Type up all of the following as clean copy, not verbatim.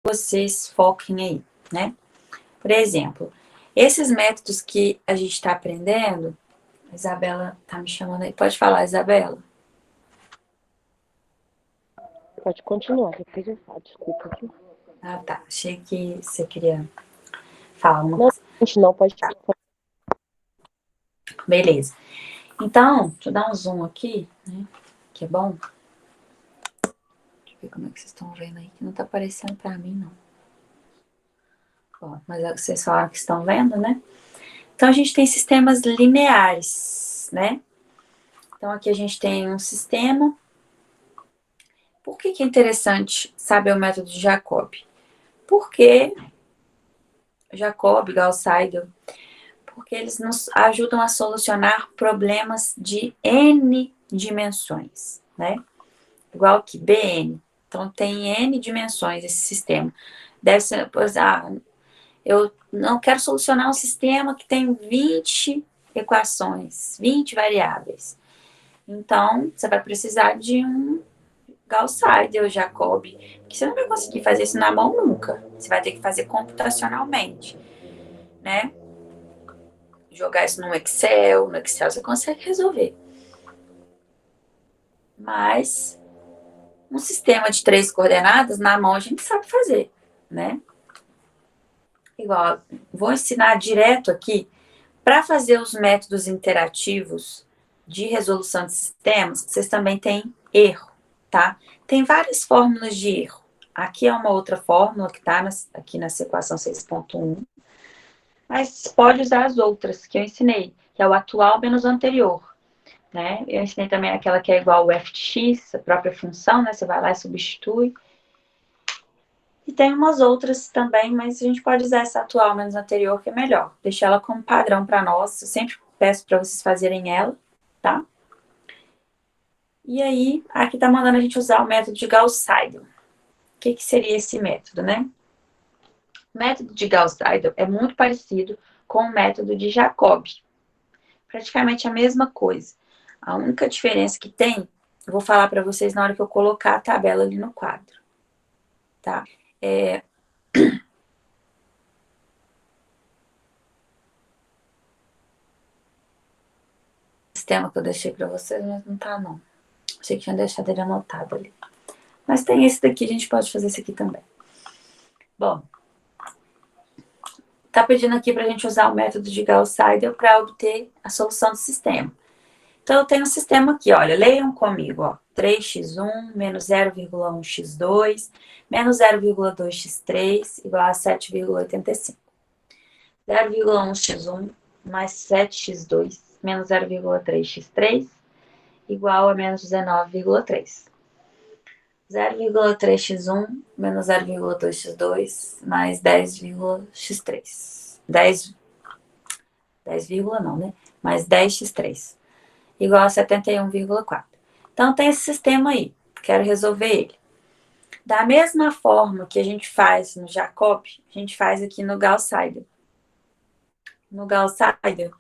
vocês foquem aí, né? Por exemplo, esses métodos que a gente está aprendendo, a Isabela tá me chamando aí. Pode falar, Isabela. Pode continuar, depois eu falo, desculpa. Ah, tá. Achei que você queria falar uma Não, coisa. gente, não, pode. Tá. Beleza. Então, deixa eu dar um zoom aqui, né? Que é bom. Deixa eu ver como é que vocês estão vendo aí, que não tá aparecendo pra mim, não. Ó, mas vocês falaram que estão vendo, né? Então, a gente tem sistemas lineares, né? Então, aqui a gente tem um sistema. Por que é interessante saber o método de Jacob? Porque Jacob, Gauss-Seidel, porque eles nos ajudam a solucionar problemas de N dimensões, né? Igual que Bn. Então, tem N dimensões esse sistema. Deve ser, eu não quero solucionar um sistema que tem 20 equações, 20 variáveis. Então, você vai precisar de um Gauss-Seidel, Jacob, que você não vai conseguir fazer isso na mão nunca. Você vai ter que fazer computacionalmente, né? Jogar isso no Excel você consegue resolver. Mas um sistema de 3 coordenadas, na mão a gente sabe fazer, né? Igual, vou ensinar direto aqui para fazer os métodos interativos de resolução de sistemas, vocês também têm erro, tá? Tem várias fórmulas de erro. Aqui é uma outra fórmula que está aqui nessa equação 6.1, mas pode usar as outras que eu ensinei, que é o atual menos o anterior, né? Eu ensinei também aquela que é igual ao f de x, a própria função, né? Você vai lá e substitui. E tem umas outras também, mas a gente pode usar essa atual menos anterior, que é melhor. Deixar ela como padrão para nós. Eu sempre peço para vocês fazerem ela, tá? E aí, aqui tá mandando a gente usar o método de Gauss-Seidel. O que seria esse método, né? O método de Gauss-Seidel é muito parecido com o método de Jacob. Praticamente a mesma coisa. A única diferença que tem, eu vou falar para vocês na hora que eu colocar a tabela ali no quadro, tá? Sistema que eu deixei para vocês, mas não tá, não. Achei que tinha deixado ele anotado ali. Mas tem esse daqui, a gente pode fazer esse aqui também. Bom, tá pedindo aqui para a gente usar o método de Gauss-Seidel para obter a solução do sistema. Então, eu tenho um sistema aqui, olha, leiam comigo, ó. 3x1 menos 0,1x2 menos 0,2x3 igual a 7,85. 0,1x1 mais 7x2 menos 0,3x3 igual a menos 19,3. 0,3x1 menos 0,2x2 mais 10,x3. 10 não, né? Mais 10x3 igual a 71,4. Então, tem esse sistema aí. Quero resolver ele. Da mesma forma que a gente faz no Jacob, a gente faz aqui no Gauss-Seidel. No Gauss-Seidel, o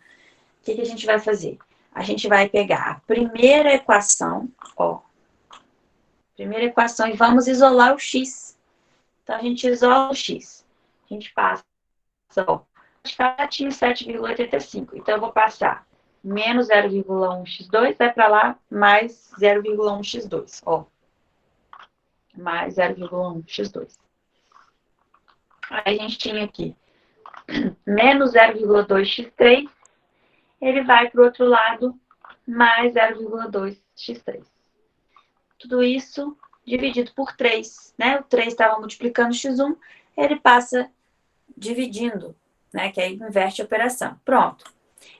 que a gente vai fazer? A gente vai pegar a primeira equação, ó. Primeira equação e vamos isolar o x. Então, a gente isola o x. A gente passa, ó. Já tinha 7,85. Então, eu vou passar menos 0,1x2, vai para lá, mais 0,1x2, ó. Mais 0,1x2. Aí a gente tinha aqui menos 0,2x3, ele vai para o outro lado, mais 0,2x3. Tudo isso dividido por 3, né? O 3 estava multiplicando x1, ele passa dividindo, né? Que aí inverte a operação. Pronto.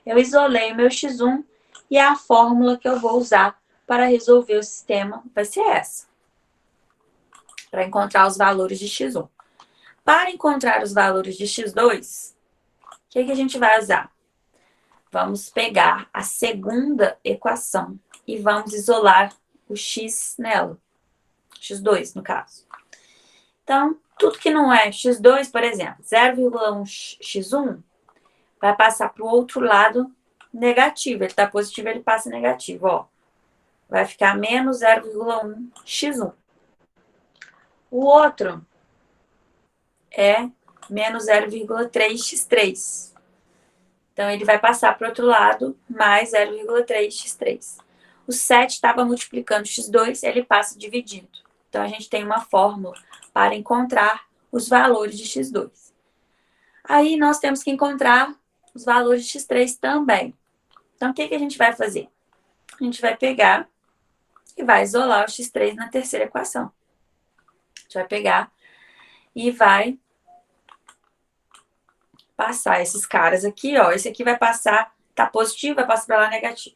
Eu isolei o meu x1 e a fórmula que eu vou usar para resolver o sistema vai ser essa. Para encontrar os valores de x1. Para encontrar os valores de x2, o que a gente vai usar? Vamos pegar a segunda equação e vamos isolar o x nela. x2, no caso. Então, tudo que não é x2, por exemplo, 0,1x1, vai passar para o outro lado negativo. Ele está positivo, ele passa negativo, ó. Vai ficar menos 0,1x1. O outro é menos 0,3x3. Então, ele vai passar para o outro lado, mais 0,3x3. O 7 estava multiplicando x2, ele passa dividindo. Então, a gente tem uma fórmula para encontrar os valores de x2. Aí, nós temos que encontrar os valores de x3 também. Então, o que a gente vai fazer? A gente vai pegar e vai isolar o x3 na terceira equação. A gente vai pegar e vai passar esses caras aqui, ó. Esse aqui vai passar, tá positivo, vai passar para lá negativo.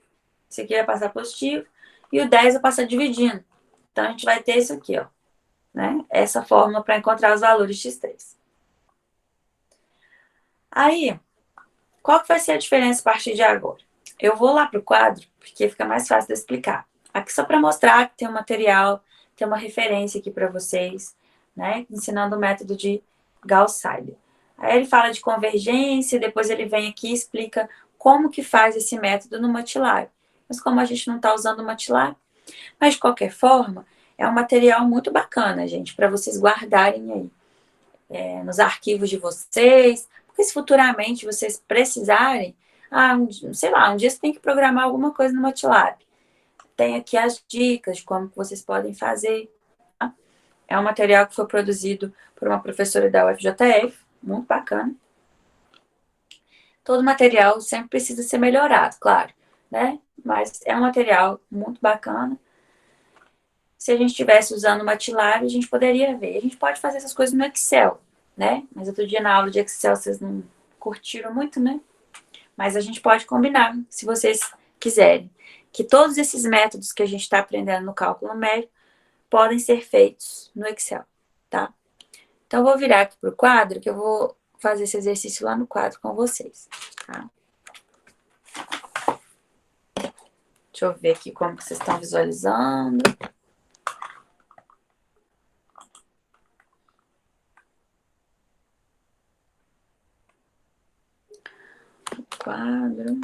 Esse aqui vai passar positivo e o 10 vai passar dividindo. Então, a gente vai ter isso aqui, ó, né? Essa fórmula para encontrar os valores de x3. Aí, qual que vai ser a diferença a partir de agora? Eu vou lá para o quadro, porque fica mais fácil de explicar. Aqui só para mostrar que tem um material, tem uma referência aqui para vocês, né? Ensinando o método de Gauss-Seidel. Aí ele fala de convergência, depois ele vem aqui e explica como que faz esse método no MATLAB. Mas como a gente não está usando o MATLAB, mas de qualquer forma, é um material muito bacana, gente, para vocês guardarem aí nos arquivos de vocês, porque se futuramente vocês precisarem, sei lá, um dia você tem que programar alguma coisa no MATLAB. Tem aqui as dicas de como vocês podem fazer. Tá? É um material que foi produzido por uma professora da UFJF, muito bacana. Todo material sempre precisa ser melhorado, claro, né? Mas é um material muito bacana. Se a gente estivesse usando o MATLAB, a gente poderia ver. A gente pode fazer essas coisas no Excel, né? Mas outro dia na aula de Excel vocês não curtiram muito, né? Mas a gente pode combinar, se vocês quiserem, que todos esses métodos que a gente está aprendendo no cálculo numérico podem ser feitos no Excel, tá? Então, eu vou virar aqui para o quadro, que eu vou fazer esse exercício lá no quadro com vocês, tá? Deixa eu ver aqui como que vocês estão visualizando. Quadro.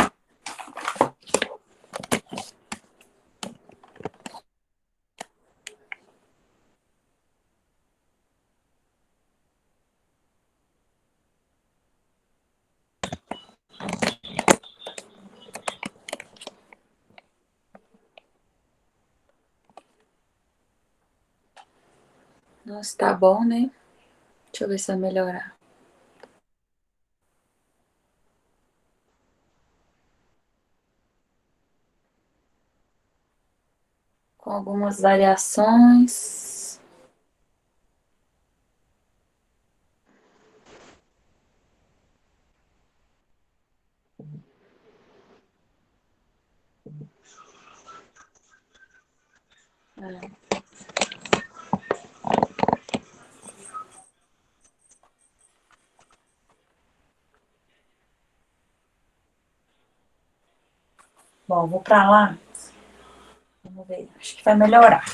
Nossa, tá bom, né? Deixa eu ver se vai melhorar. Com algumas variações. Bom, vou pra lá. Vamos ver. Acho que vai melhorar.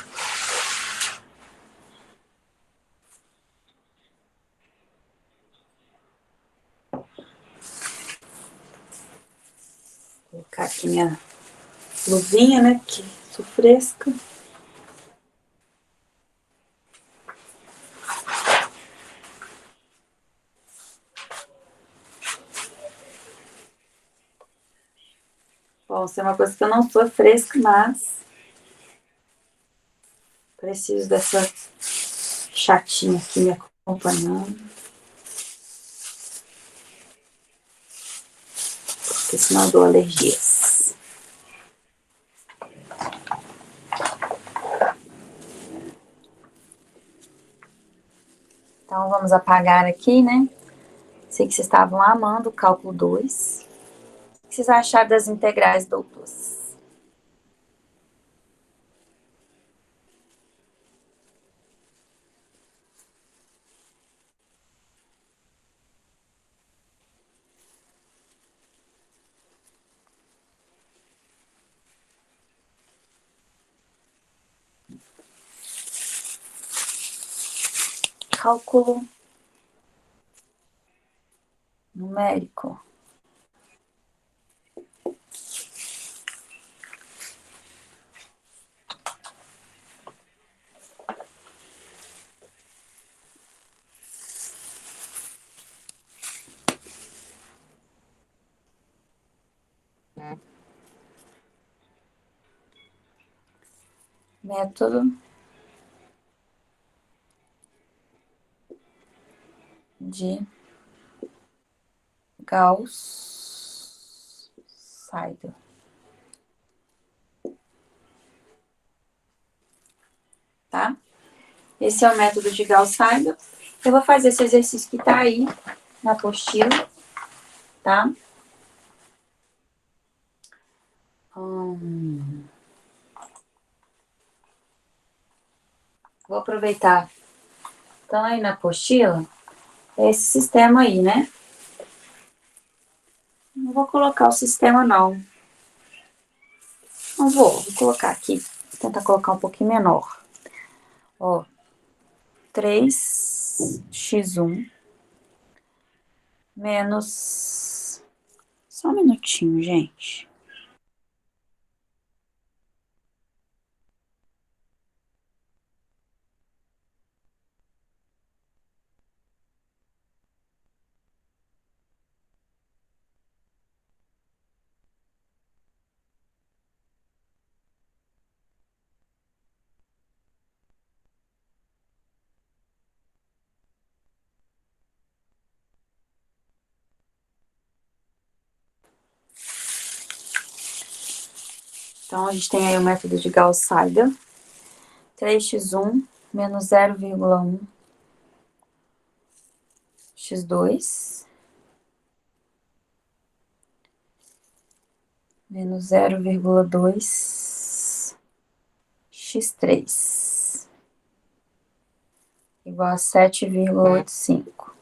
Vou colocar aqui minha luvinha, né? Porque sou fresca. Bom, isso é uma coisa que eu não sou fresca, mas preciso dessa chatinha aqui me acompanhando. Porque senão eu dou alergias. Então, vamos apagar aqui, né? Sei que vocês estavam amando o cálculo 2. O que vocês acharam das integrais duplas? Cálculo numérico. método de Gauss-Seidel. Tá? Esse é o método de Gauss-Seidel. Eu vou fazer esse exercício que tá aí na apostila, tá? Vou aproveitar. Então, aí na apostila, é esse sistema aí, né? Não vou colocar o sistema, não. Não vou colocar aqui. Vou tentar colocar um pouquinho menor. Ó, 3x1 menos... Só um minutinho, gente. Então, a gente tem aí o método de Gauss-Seidel. 3x1 menos 0,1 x2 menos 0,2 x3 igual a 7,85.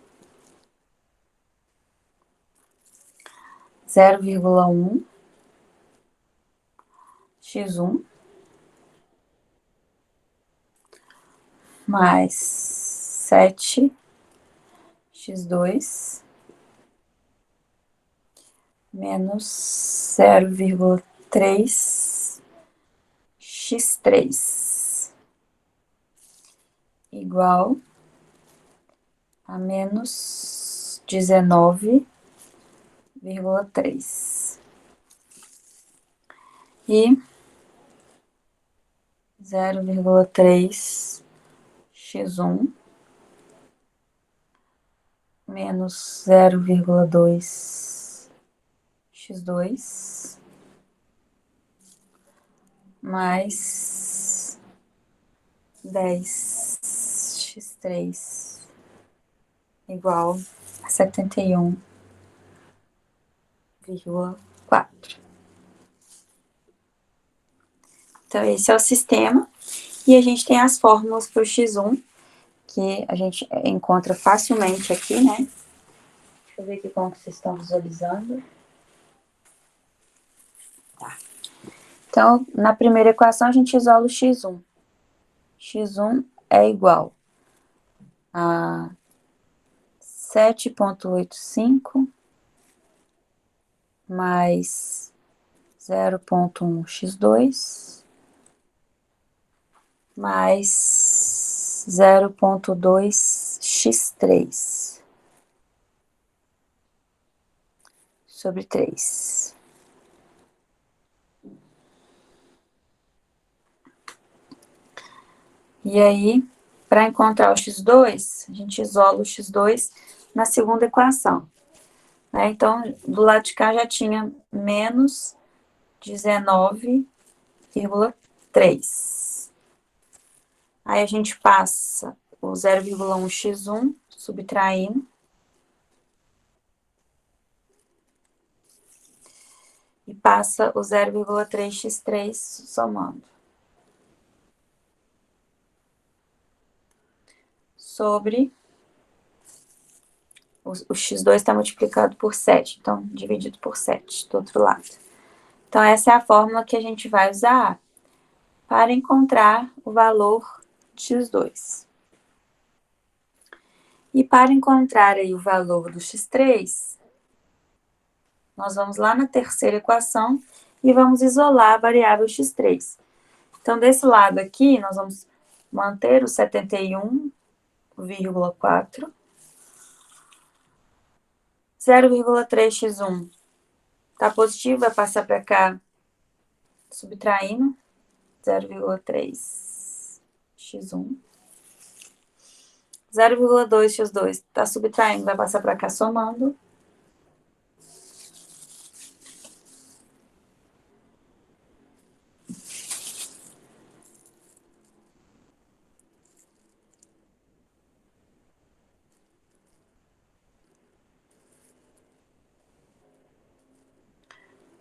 0,1 x1 mais 7 x2 menos 0,3 x3 igual a menos 19,3. E 0,3 x1 menos 0,2 x2 mais 10 x3 igual a 71,4. Então, esse é o sistema. E a gente tem as fórmulas para o x1, que a gente encontra facilmente aqui, né? Deixa eu ver aqui como que vocês estão visualizando. Tá. Então, na primeira equação, a gente isola o x1. x1 é igual a 7,85 mais 0,1 x2 mais 0,2 x3 sobre 3. E aí, para encontrar o x2, a gente isola o x2 na segunda equação. Né? Então, do lado de cá já tinha menos 19,3. Aí a gente passa o 0,1 x1 subtraindo. E passa o 0,3 x3 somando. Sobre o x2 está multiplicado por 7, então dividido por 7 do outro lado. Então, essa é a fórmula que a gente vai usar para encontrar o valor de x2. E para encontrar aí o valor do x3, nós vamos lá na terceira equação e vamos isolar a variável x3. Então, desse lado aqui, nós vamos manter o 71,4. 0,3 x1 tá positivo, vai passar para cá subtraindo. 0,3 x1. 0,2 x2 tá subtraindo, vai passar para cá somando.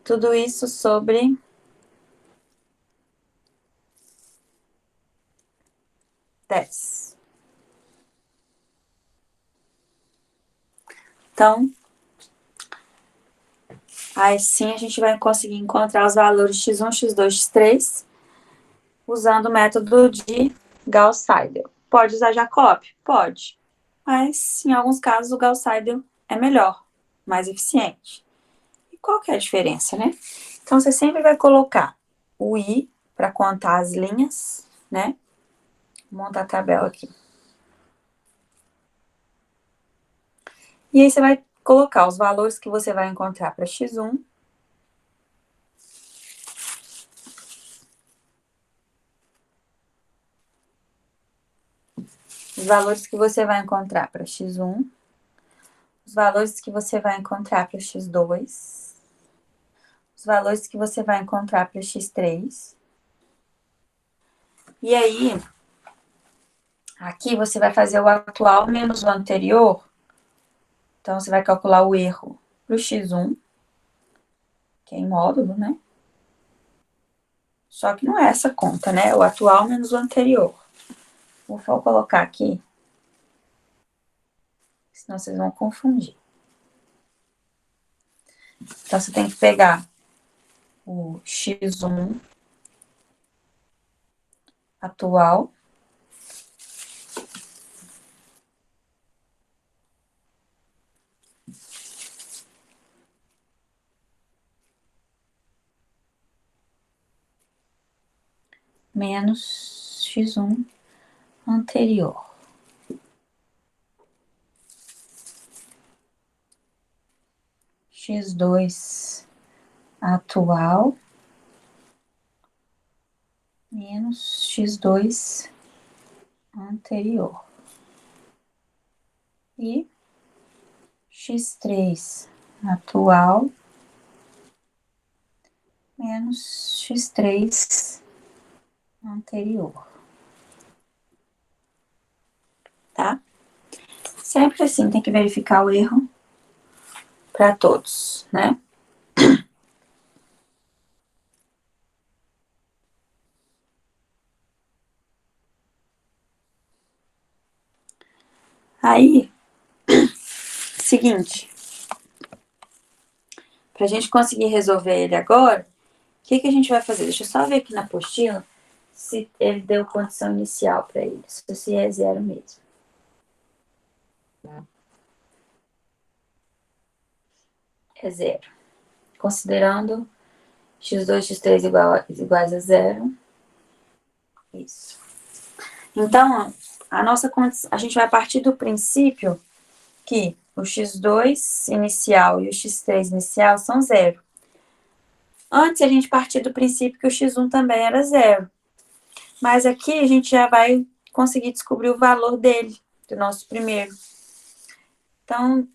Tudo isso sobre 10. Então, aí sim a gente vai conseguir encontrar os valores x1, x2, x3 usando o método de Gauss-Seidel. Pode usar Jacob? Pode. Mas, em alguns casos, o Gauss-Seidel é melhor, mais eficiente. E qual que é a diferença, né? Então, você sempre vai colocar o I para contar as linhas, né? Vou montar a tabela aqui. E aí, você vai colocar os valores que você vai encontrar para x1. Os valores que você vai encontrar para x1. Os valores que você vai encontrar para x2. Os valores que você vai encontrar para x3. E aí, aqui você vai fazer o atual menos o anterior. Então, você vai calcular o erro para o x1, que é em módulo, né? Só que não é essa conta, né? O atual menos o anterior. Vou só colocar aqui, senão vocês vão confundir. Então, você tem que pegar o x1 atual menos x1 anterior. X2 atual menos x2 anterior. E x3 atual menos x3 anterior. Tá? Sempre assim, tem que verificar o erro para todos, né? Aí, seguinte, para a gente conseguir resolver ele agora, o que a gente vai fazer? Deixa eu só ver aqui na apostila se ele deu condição inicial para ele, se é zero mesmo. É zero. Considerando x2, x3 iguais a zero. Isso. Então, a gente vai partir do princípio que o x2 inicial e o x3 inicial são zero. Antes, a gente partia do princípio que o x1 também era zero. Mas aqui a gente já vai conseguir descobrir o valor dele, do nosso primeiro. Então,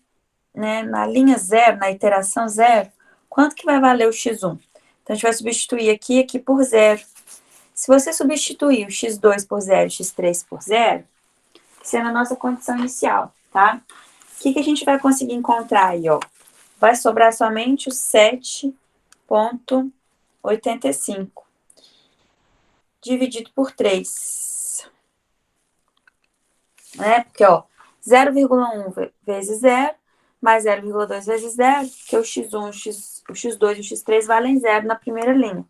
né, na linha zero, na iteração zero, quanto que vai valer o x1? Então, a gente vai substituir aqui por zero. Se você substituir o x2 por zero e x3 por zero, isso é na nossa condição inicial, tá? O que a gente vai conseguir encontrar aí, ó? Vai sobrar somente o 7,85 dividido por 3. Né? Porque, ó, 0,1 vezes 0, mais 0,2 vezes 0, que o x1, o x2 e o x3 valem 0 na primeira linha.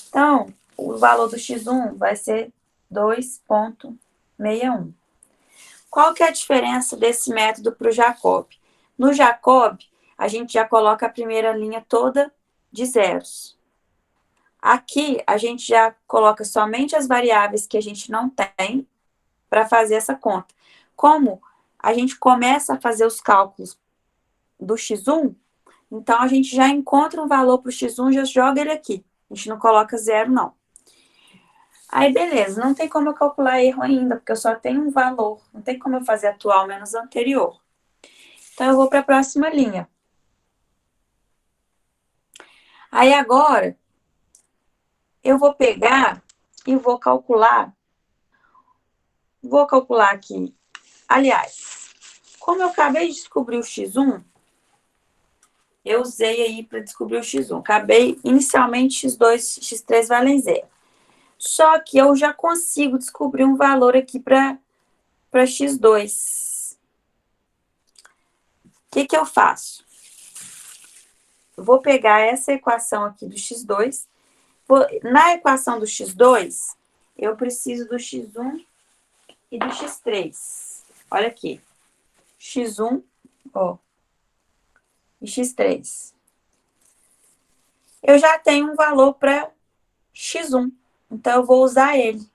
Então, o valor do x1 vai ser 2,61. Qual que é a diferença desse método para o Jacob? No Jacob, a gente já coloca a primeira linha toda de zeros. Aqui, a gente já coloca somente as variáveis que a gente não tem para fazer essa conta. Como a gente começa a fazer os cálculos do x1, então a gente já encontra um valor para o x1 e já joga ele aqui. A gente não coloca zero, não. Aí, beleza, não tem como eu calcular erro ainda, porque eu só tenho um valor. Não tem como eu fazer atual menos anterior. Então, eu vou para a próxima linha. Aí, agora, eu vou pegar e vou calcular. Vou calcular aqui. Aliás, como eu acabei de descobrir o x1, eu usei aí para descobrir o x1. Acabei, inicialmente, x2, x3 valem zero. Só que eu já consigo descobrir um valor aqui para x2. O que eu faço? Eu vou pegar essa equação aqui do x2. Na equação do x2, eu preciso do x1 e do x3. Olha aqui. x1, ó, e x3. Eu já tenho um valor para x1, então eu vou usar ele.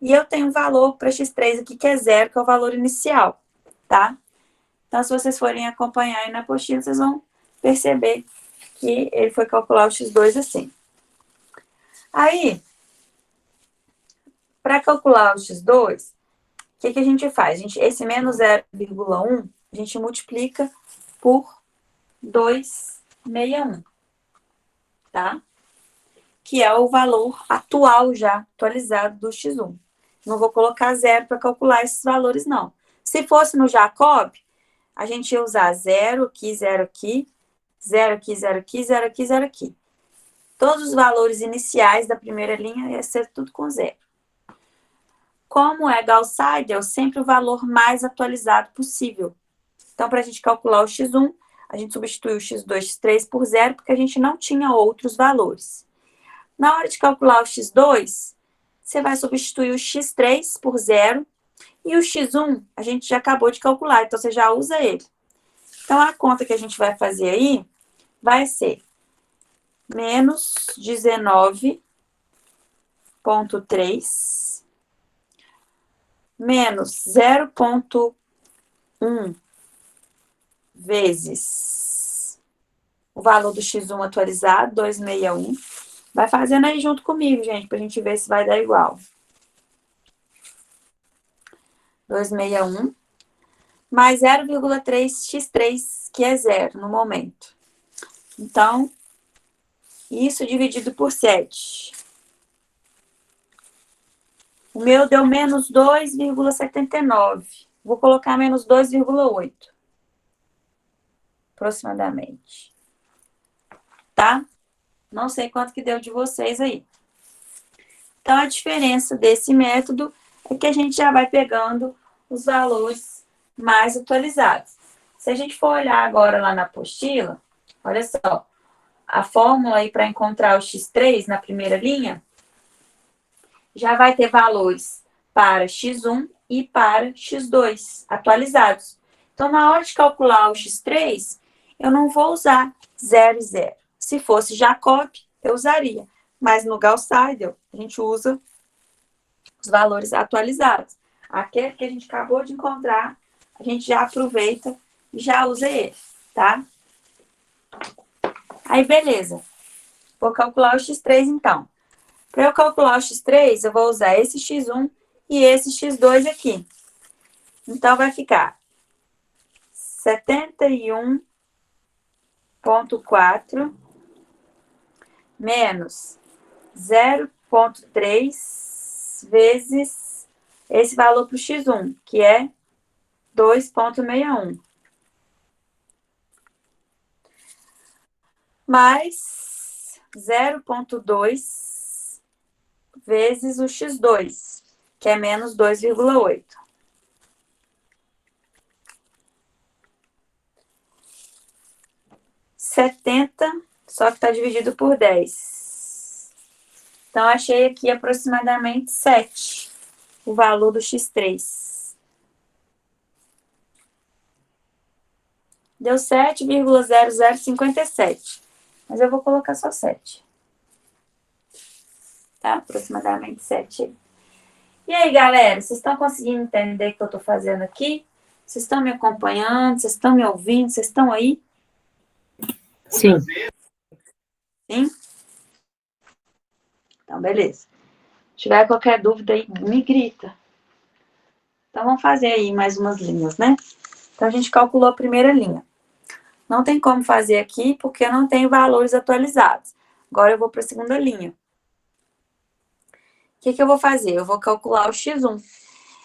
E eu tenho um valor para x3 aqui, que é zero, que é o valor inicial, tá? Então, se vocês forem acompanhar aí na apostila, vocês vão perceber que ele foi calcular o x2 assim. Aí, para calcular o x2, o que a gente faz? Esse menos 0,1, a gente multiplica por 261, tá? Que é o valor atual já, atualizado do x1. Não vou colocar zero para calcular esses valores, não. Se fosse no Jacob, a gente ia usar zero aqui, zero aqui, zero aqui, zero aqui, zero aqui, zero aqui. Todos os valores iniciais da primeira linha ia ser tudo com zero. Como é Gauss-Seidel, sempre o valor mais atualizado possível. Então, para a gente calcular o x1, a gente substitui o x2, x3 por zero, porque a gente não tinha outros valores. Na hora de calcular o x2, você vai substituir o x3 por zero, e o x1 a gente já acabou de calcular, então você já usa ele. Então, a conta que a gente vai fazer aí vai ser menos 19,3 menos 0,1 vezes o valor do x1 atualizado, 261. Vai fazendo aí junto comigo, gente, pra gente ver se vai dar igual. 261 mais 0,3x3, que é zero no momento. Então, isso dividido por 7. O meu deu menos 2,79. Vou colocar menos 2,8. Aproximadamente. Tá? Não sei quanto que deu de vocês aí. Então, a diferença desse método é que a gente já vai pegando os valores mais atualizados. Se a gente for olhar agora lá na apostila, olha só, a fórmula aí para encontrar o x3 na primeira linha, já vai ter valores para x1 e para x2 atualizados. Então, na hora de calcular o x3, eu não vou usar 0 e 0. Se fosse Jacob, eu usaria. Mas no Gauss-Seidel, a gente usa os valores atualizados. Aquele que a gente acabou de encontrar, a gente já aproveita e já usa ele, tá? Aí, beleza. Vou calcular o x3, então. Para eu calcular o x3, eu vou usar esse x1 e esse x2 aqui. Então, vai ficar 71,4 menos 0,3 vezes esse valor para o x1, que é 2,61. Mais 0,2 vezes o x2, que é menos 2,8. Só que está dividido por 10. Então, achei aqui aproximadamente 7, o valor do x3. Deu 7,0057. Mas eu vou colocar só 7. Tá? Aproximadamente 7. E aí, galera, vocês estão conseguindo entender o que eu estou fazendo aqui? Vocês estão me acompanhando? Vocês estão me ouvindo? Vocês estão aí? Sim. Sim? Então, beleza. tiver qualquer dúvida aí, me grita. Então, vamos fazer aí mais umas linhas, né? Então, a gente calculou a primeira linha. Não tem como fazer aqui, porque eu não tenho valores atualizados. Agora, eu vou para a segunda linha. O que eu vou fazer? Eu vou calcular o x1.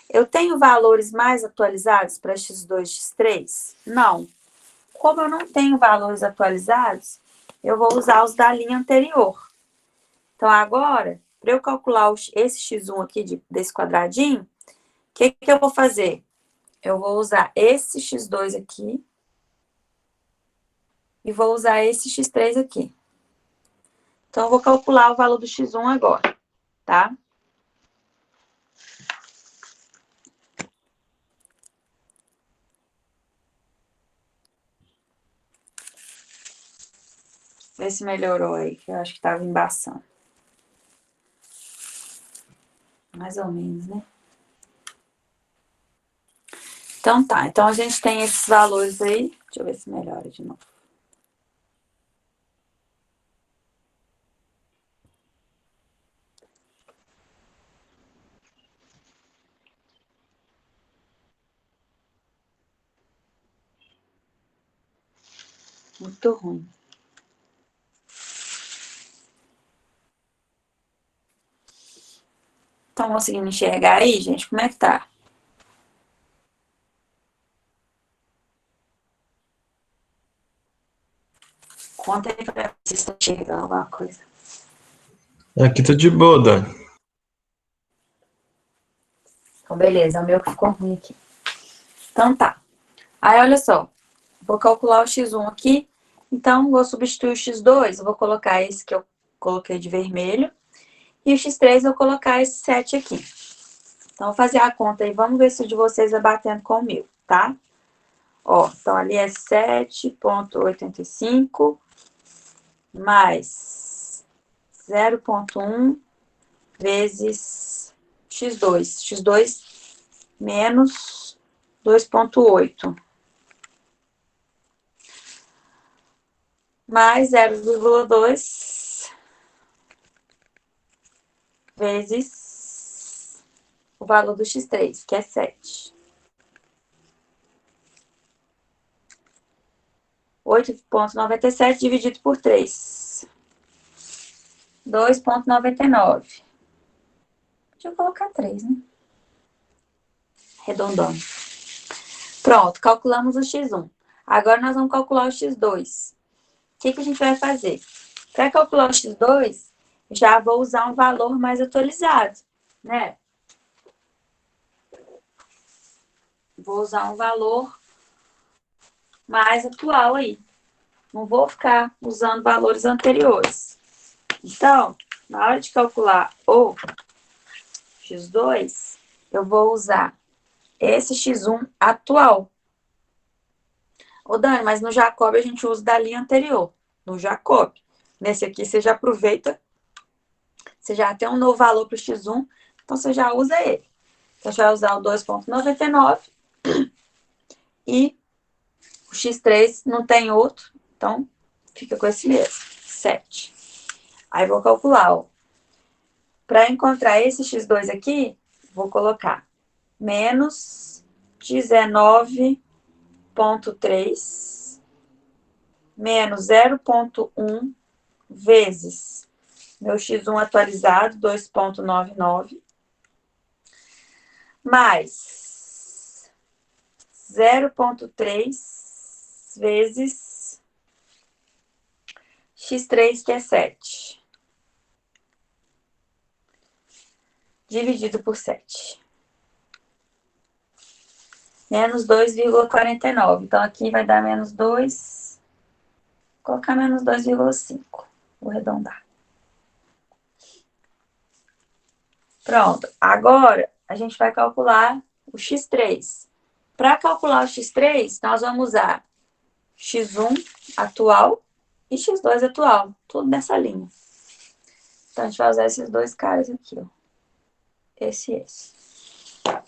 Eu tenho valores mais atualizados para x2, x3? Não. Como eu não tenho valores atualizados, eu vou usar os da linha anterior. Então, agora, para eu calcular esse x1 aqui desse quadradinho, o que eu vou fazer? Eu vou usar esse x2 aqui e vou usar esse x3 aqui. Então, eu vou calcular o valor do x1 agora, tá? Vê se melhorou aí, que eu acho que estava embaçando. Mais ou menos, né? Então tá, então a gente tem esses valores aí. Deixa eu ver se melhora de novo. Muito ruim. Estão conseguindo enxergar aí, gente? Como é que tá? Conta aí pra ver se estão enxergando alguma coisa. Aqui tá de boa, Dani. Então, beleza, é o meu que ficou ruim aqui. Então tá. Aí, olha só. Vou calcular o x1 aqui. Então, vou substituir o x2. Eu vou colocar esse que eu coloquei de vermelho. E o x3 eu vou colocar esse 7 aqui. Então, vou fazer a conta aí. Vamos ver se o de vocês vai batendo com o meu, tá? Ó, então ali é 7,85 mais 0,1 vezes x2. x2 menos 2,8. Mais 0,2 vezes o valor do x3, que é 7. 8,97 dividido por 3. 2,99. Deixa eu colocar 3, né? Arredondando. Pronto, calculamos o x1. Agora nós vamos calcular o x2. O que a gente vai fazer? Para calcular o x2, já vou usar um valor mais atualizado, né? Vou usar um valor mais atual aí. Não vou ficar usando valores anteriores. Então, na hora de calcular o x2, eu vou usar esse x1 atual. Ô, Dani, mas no Jacob a gente usa da linha anterior. No Jacob. Nesse aqui você já aproveita. Você já tem um novo valor para o x1. Então você já usa ele. Então você vai usar o 2,99. E o x3 não tem outro. Então fica com esse mesmo. 7. Aí vou calcular, ó. Para encontrar esse x2 aqui, vou colocar menos 19,3 menos 0,1 vezes meu x1 atualizado, 2,99, mais 0,3 vezes x3, que é 7. Dividido por 7. Menos 2,49. Então, aqui vai dar menos 2. Vou colocar menos 2,5. Vou arredondar. Pronto. Agora, a gente vai calcular o x3. Para calcular o x3, nós vamos usar x1 atual e x2 atual. Tudo nessa linha. Então, a gente vai usar esses dois caras aqui, ó. Esse e esse.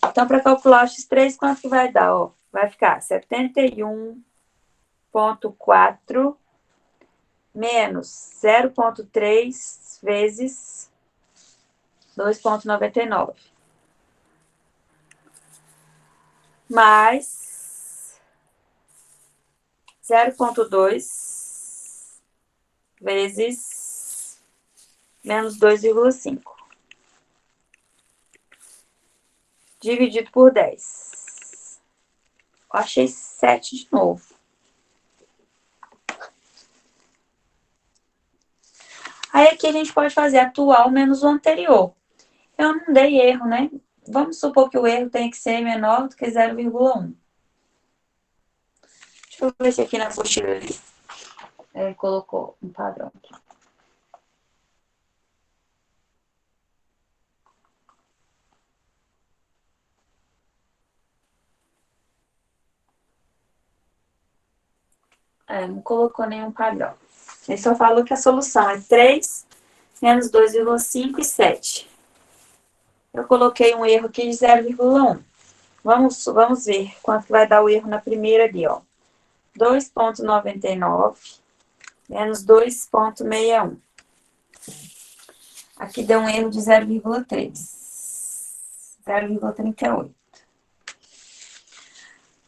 Então, para calcular o x3, quanto que vai dar? Ó, vai ficar 71,4 menos 0,3 vezes 2,99. Mais 0,2 vezes menos 2,5. Dividido por 10. Eu achei 7 de novo. Aí aqui a gente pode fazer atual menos o anterior. Eu não dei erro, né? Vamos supor que o erro tem que ser menor do que 0,1. Deixa eu ver se aqui na apostila ele colocou um padrão aqui. Não colocou nenhum padrão. Ele só falou que a solução é 3 menos 2,5 e 7. Eu coloquei um erro aqui de 0,1. Vamos ver quanto vai dar o erro na primeira ali, ó. 2,99 menos 2,61. Aqui deu um erro de 0,3. 0,38.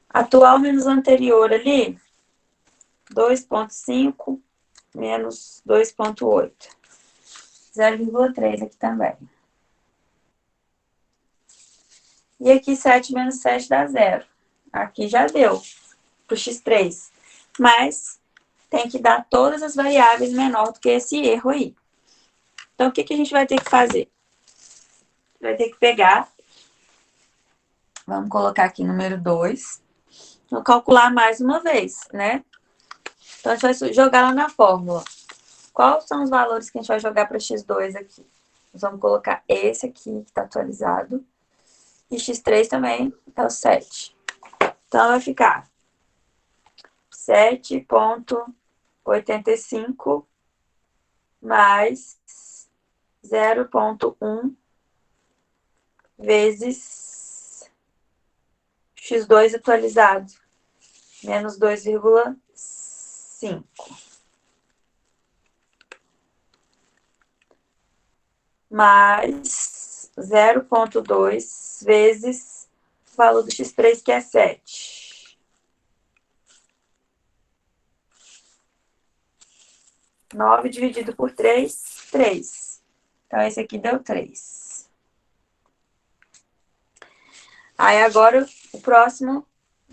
Atual menos anterior ali, 2,5 menos 2,8. 0,3 aqui também. E aqui 7 menos 7 dá 0. Aqui já deu pro x3. Mas tem que dar todas as variáveis menor do que esse erro aí. Então, o que a gente vai ter que fazer? Vai ter que pegar. Vamos colocar aqui número 2. Vou calcular mais uma vez, né? Então, a gente vai jogar lá na fórmula. Quais são os valores que a gente vai jogar para x2 aqui? Nós vamos colocar esse aqui, que está atualizado. E x3 também é o 7. Então, vai ficar 7,85 mais 0,1 vezes x2 atualizado, menos 2,5. Mais 0,2 vezes o valor do x3, que é 7. 9 dividido por 3, 3. Então, esse aqui deu 3. Aí, agora, o próximo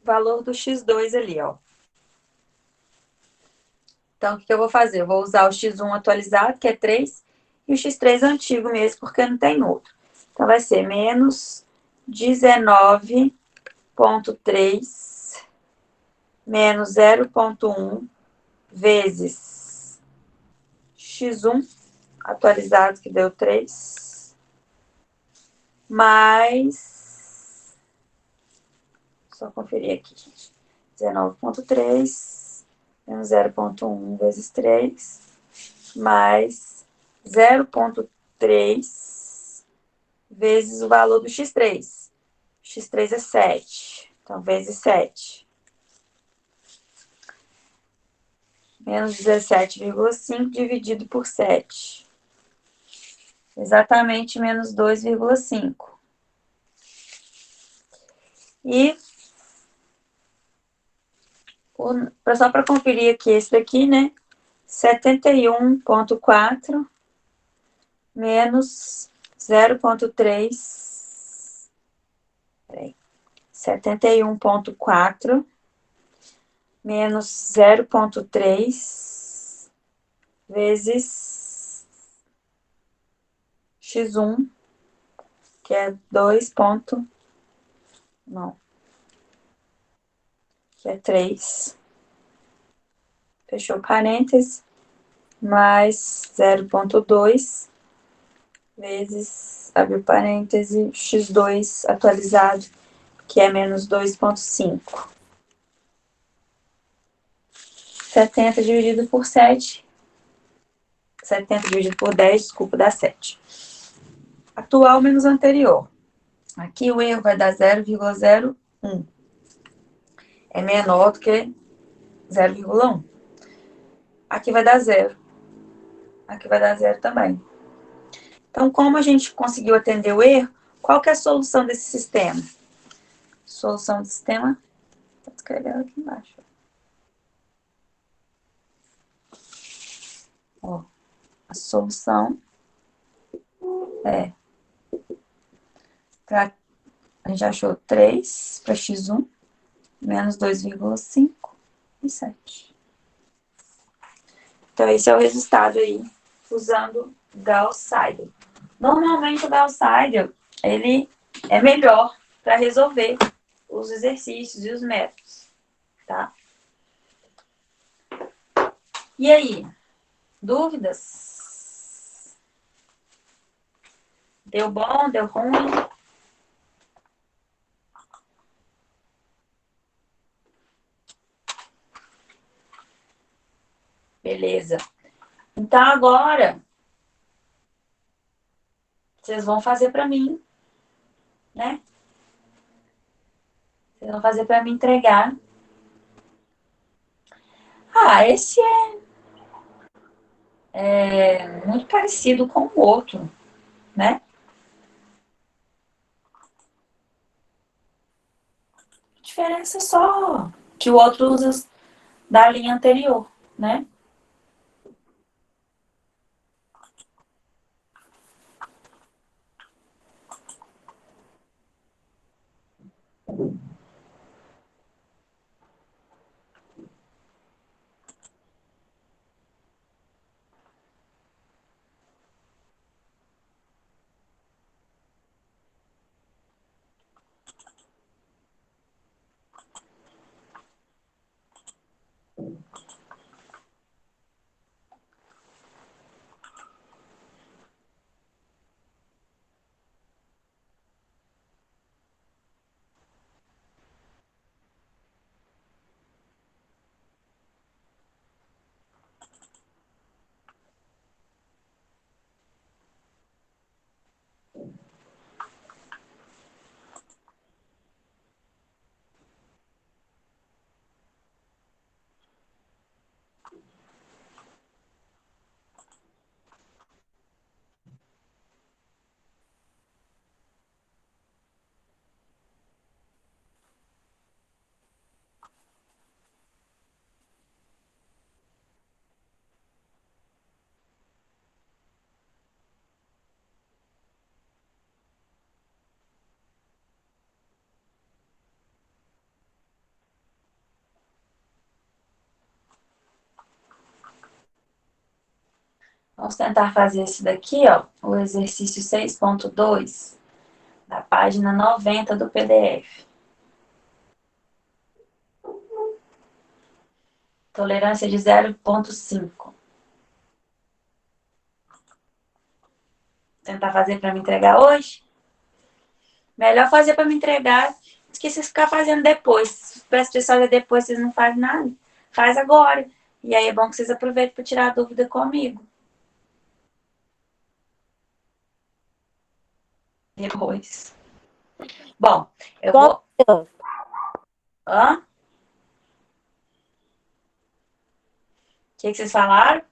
valor do x2 ali, ó. Então, o que eu vou fazer? Eu vou usar o x1 atualizado, que é 3, e o x3 antigo mesmo, porque não tem outro. Então, vai ser menos 19,3 menos 0,1 vezes x1 atualizado, que deu 3, mais... Só conferir aqui, gente. 19,3 menos 0,1 vezes 3, mais 0,3 vezes o valor do x3. x3 é 7. Então, vezes 7. Menos 17,5 dividido por 7. Exatamente menos 2,5. E só para conferir aqui esse daqui, né? 71,4 menos 0,3. 71,4 menos 0,3 vezes x1, que é 2. Não. Que é 3. Fechou parênteses. Mais 0,2 vezes, abre parêntese, x2 atualizado, que é menos 2,5. 70 dividido por 7. 70 dividido por 10, desculpa, dá 7. Atual menos anterior. Aqui o erro vai dar 0,01. É menor do que 0,1. Aqui vai dar 0. Aqui vai dar 0 também. Então, como a gente conseguiu atender o erro, qual que é a solução desse sistema? Solução do sistema, vou escrever aqui embaixo. Ó, a solução é, a gente achou 3 para x1, menos 2,5 e 7. Então, esse é o resultado aí, usando Gauss-Seidel. Normalmente, o Gauss-Seidel, ele é melhor para resolver os exercícios e os métodos, tá? E aí, dúvidas? Deu bom? Deu ruim? Beleza. Então, agora, vocês vão fazer para mim, né? Vocês vão fazer para me entregar. Ah, esse é muito parecido com o outro, né? A diferença é só que o outro usa da linha anterior, né? Vamos tentar fazer esse daqui, ó, o exercício 6.2, da página 90 do PDF. Tolerância de 0,5. Tentar fazer para me entregar hoje? Melhor fazer para me entregar do que vocês ficar fazendo depois. Se peço para fazer depois, vocês não fazem nada. Faz agora. E aí é bom que vocês aproveitem para tirar a dúvida comigo. Depois. Bom, eu vou... Hã? O que vocês falaram?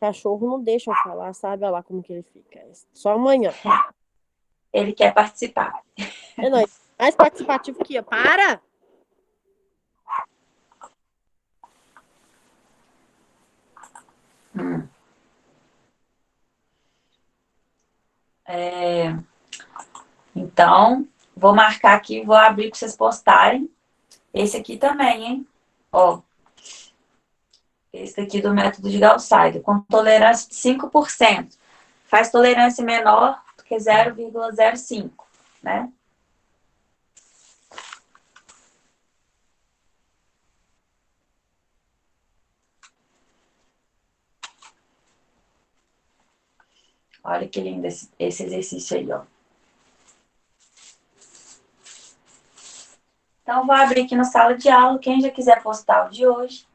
Cachorro não deixa eu falar, sabe? Olha lá como que ele fica. Só amanhã. Ele quer participar. É nóis. Mais participativo que eu. Para! Então, vou marcar aqui, vou abrir para vocês postarem. Esse aqui também, hein? Ó. Esse aqui do método de Gauss-Seidel, com tolerância de 5%. Faz tolerância menor do que 0,05, né? Olha que lindo esse exercício aí, ó. Então, vou abrir aqui na sala de aula. Quem já quiser postar o de hoje.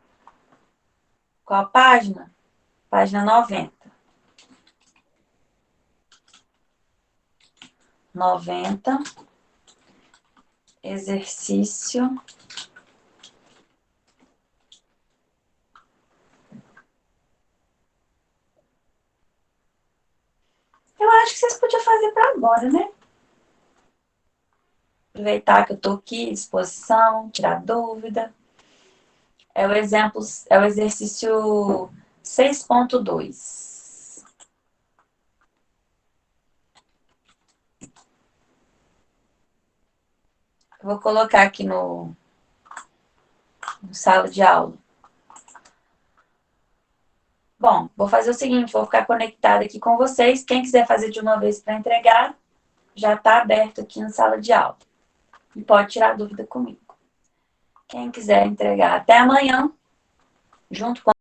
Qual a página? Página 90. 90. Exercício. Eu acho que agora, né? Aproveitar que eu tô aqui à disposição, tirar dúvida. É o exercício 6.2. Eu vou colocar aqui no sala de aula. Bom, vou fazer o seguinte, vou ficar conectada aqui com vocês. Quem quiser fazer de uma vez para entregar, já está aberto aqui na sala de aula. E pode tirar dúvida comigo. Quem quiser entregar até amanhã, junto com